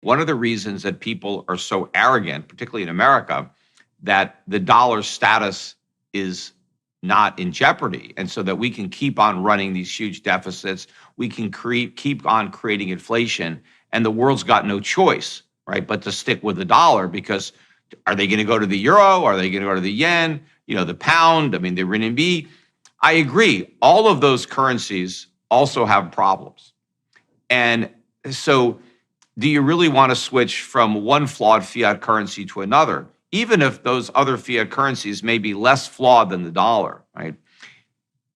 One of the reasons that people are so arrogant, particularly in America, that the dollar status is not in jeopardy, and so that we can keep on running these huge deficits, we can keep on creating inflation, and the world's got no choice, right, but to stick with the dollar because are they going to go to the euro? Are they going to go to the yen? The pound? I mean, the renminbi. I agree. All of those currencies also have problems, and so do you really want to switch from one flawed fiat currency to another, even if those other fiat currencies may be less flawed than the dollar, right?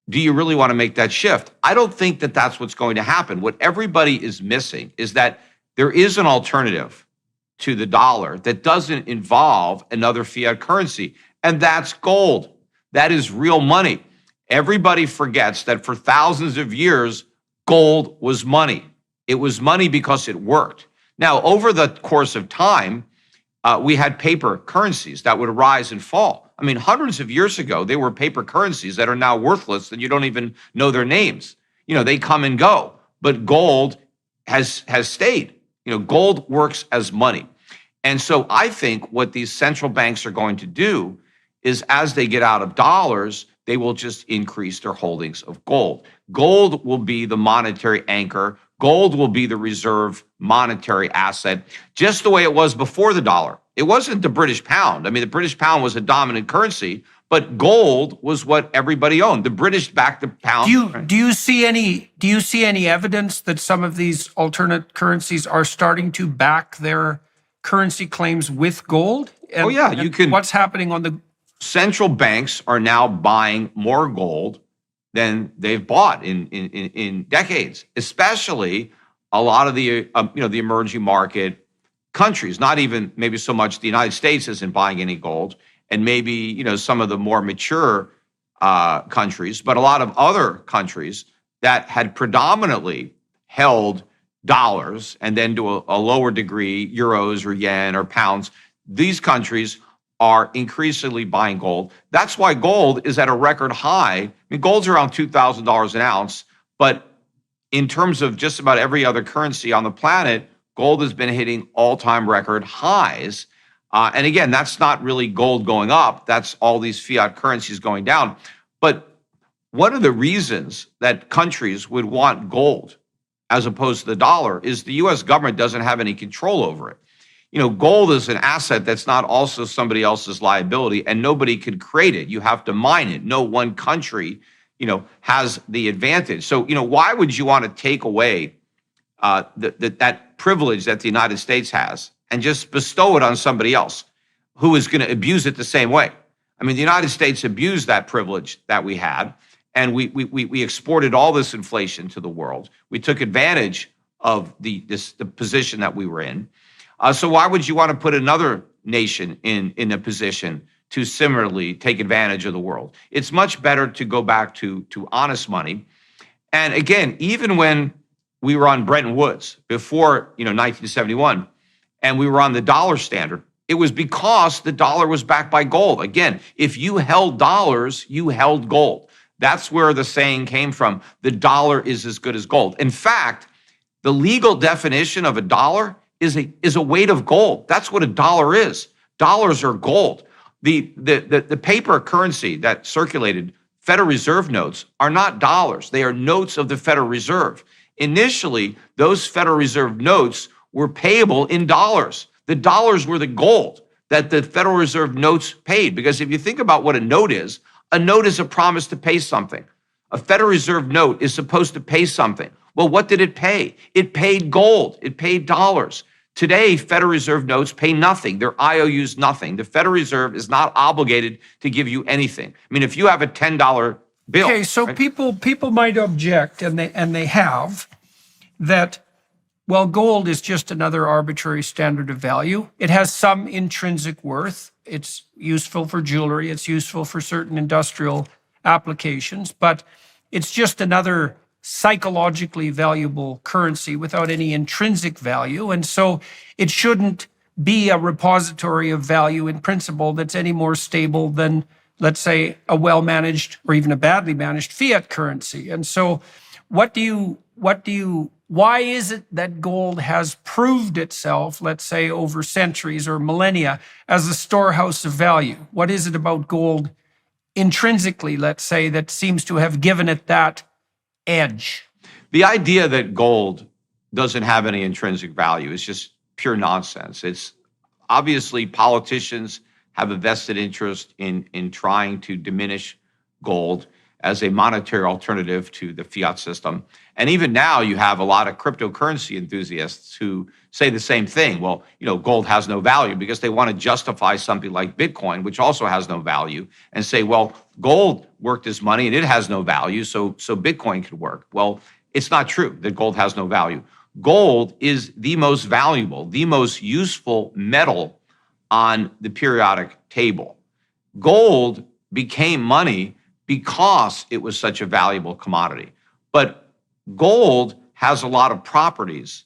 Do you really want to make that shift? I don't think that that's what's going to happen. What everybody is missing is that there is an alternative to the dollar that doesn't involve another fiat currency, and that's gold. That is real money. Everybody forgets that for thousands of years, gold was money. It was money because it worked. Now, over the course of time, we had paper currencies that would rise and fall. I mean, hundreds of years ago, they were paper currencies that are now worthless and you don't even know their names. They come and go, but gold has stayed. Gold works as money. And so I think what these central banks are going to do is as they get out of dollars, they will just increase their holdings of gold. Gold will be the monetary anchor. Gold will be the reserve monetary asset, just the way it was before the dollar. It wasn't the British pound. I mean, the British pound was a dominant currency, but gold was what everybody owned. The British backed the pound. Do you see any evidence that some of these alternate currencies are starting to back their currency claims with gold? Oh yeah, you can. What's happening on the central banks are now buying more gold than they've bought in decades, especially a lot of the the emerging market countries. Not even maybe so much the United States isn't buying any gold, and maybe some of the more mature countries, but a lot of other countries that had predominantly held dollars and then to a lower degree euros or yen or pounds. These countries are increasingly buying gold. That's why gold is at a record high. I mean, gold's around $2,000 an ounce, but in terms of just about every other currency on the planet, gold has been hitting all-time record highs. And again, that's not really gold going up. That's all these fiat currencies going down. But one of the reasons that countries would want gold as opposed to the dollar is the U.S. government doesn't have any control over it. Gold is an asset that's not also somebody else's liability, and nobody can create it. You have to mine it. No one country, has the advantage. So, why would you want to take away that privilege that the United States has and just bestow it on somebody else who is going to abuse it the same way? I mean, the United States abused that privilege that we had, and we exported all this inflation to the world. We took advantage of the position that we were in. So why would you want to put another nation in a position to similarly take advantage of the world? It's much better to go back to honest money. And again, even when we were on Bretton Woods before 1971, and we were on the dollar standard, it was because the dollar was backed by gold. Again, if you held dollars, you held gold. That's where the saying came from. The dollar is as good as gold. In fact, the legal definition of a dollar is a weight of gold. That's what a dollar is. Dollars are gold. The paper currency that circulated, Federal Reserve notes, are not dollars. They are notes of the Federal Reserve. Initially, those Federal Reserve notes were payable in dollars. The dollars were the gold that the Federal Reserve notes paid. Because if you think about what a note is a promise to pay something. A Federal Reserve note is supposed to pay something. Well, what did it pay? It paid gold. It paid dollars. Today, Federal Reserve notes pay nothing. Their IOUs nothing. The Federal Reserve is not obligated to give you anything. I mean, if you have a $10 bill. Okay, so right? people might object, and they have, that, well, gold is just another arbitrary standard of value. It has some intrinsic worth. It's useful for jewelry. It's useful for certain industrial applications, but it's just another psychologically valuable currency without any intrinsic value. And so it shouldn't be a repository of value in principle that's any more stable than, let's say, a well-managed or even a badly managed fiat currency. And so what do you why is it that gold has proved itself, let's say over centuries or millennia, as a storehouse of value? What is it about gold intrinsically, let's say, that seems to have given it that edge? The idea that gold doesn't have any intrinsic value is just pure nonsense. It's obviously politicians have a vested interest in trying to diminish gold as a monetary alternative to the fiat system. And even now you have a lot of cryptocurrency enthusiasts who say the same thing. Well, gold has no value, because they want to justify something like Bitcoin, which also has no value, and say, well, gold worked as money and it has no value, so Bitcoin could work. Well, it's not true that gold has no value. Gold is the most valuable, the most useful metal on the periodic table. Gold became money because it was such a valuable commodity. But gold has a lot of properties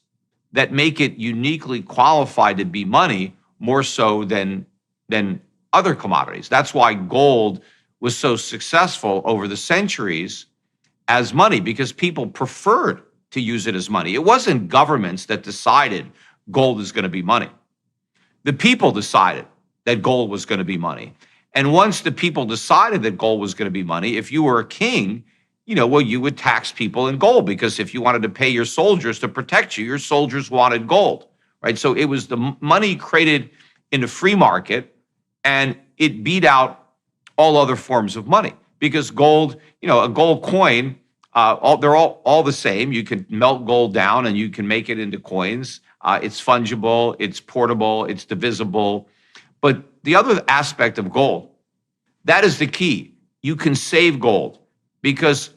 that make it uniquely qualified to be money, more so than other commodities. That's why gold was so successful over the centuries as money, because people preferred to use it as money. It wasn't governments that decided gold is going to be money. The people decided that gold was going to be money. And once the people decided that gold was going to be money, if you were a king, you would tax people in gold, because if you wanted to pay your soldiers to protect you, your soldiers wanted gold, right? So it was the money created in the free market, and it beat out all other forms of money, because gold, a gold coin, they're all the same. You can melt gold down and you can make it into coins. It's fungible, it's portable, it's divisible. But the other aspect of gold, that is the key. You can save gold, because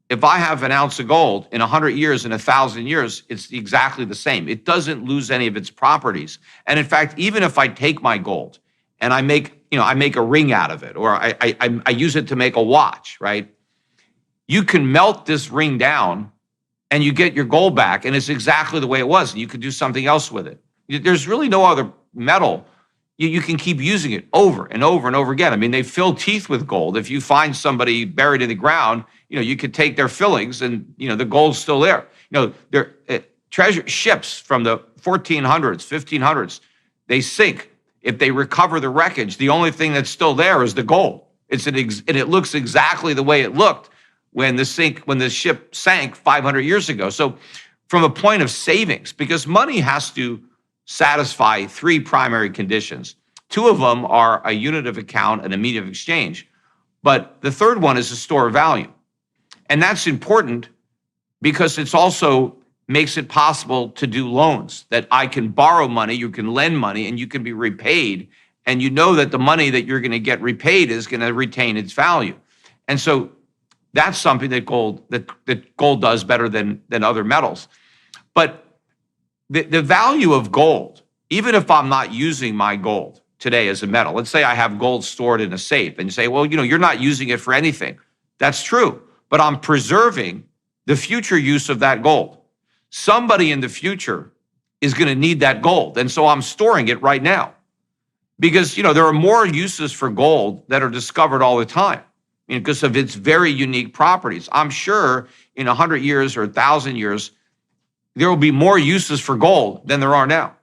if I have an ounce of gold in 100 years, in 1,000 years, it's exactly the same. It doesn't lose any of its properties. And in fact, even if I take my gold and I make a ring out of it, or I use it to make a watch, right? You can melt this ring down and you get your gold back, and it's exactly the way it was. And you could do something else with it. There's really no other metal. You can keep using it over and over and over again. I mean, they fill teeth with gold. If you find somebody buried in the ground, you could take their fillings and, the gold's still there. Their treasure ships from the 1400s, 1500s, they sink. If they recover the wreckage, the only thing that's still there is the gold. And it looks exactly the way it looked when the ship sank 500 years ago. So from a point of savings, because money has to satisfy three primary conditions. Two of them are a unit of account and a medium of exchange. But the third one is a store of value. And that's important because it's also makes it possible to do loans, that I can borrow money, you can lend money, and you can be repaid. And you know that the money that you're going to get repaid is going to retain its value. And so that's something that gold does better than other metals. But the value of gold, even if I'm not using my gold today as a metal, let's say I have gold stored in a safe, and you say, well, you're not using it for anything. That's true, but I'm preserving the future use of that gold. Somebody in the future is going to need that gold, and so I'm storing it right now. Because, there are more uses for gold that are discovered all the time, because of its very unique properties. I'm sure in 100 years or 1,000 years, there will be more uses for gold than there are now.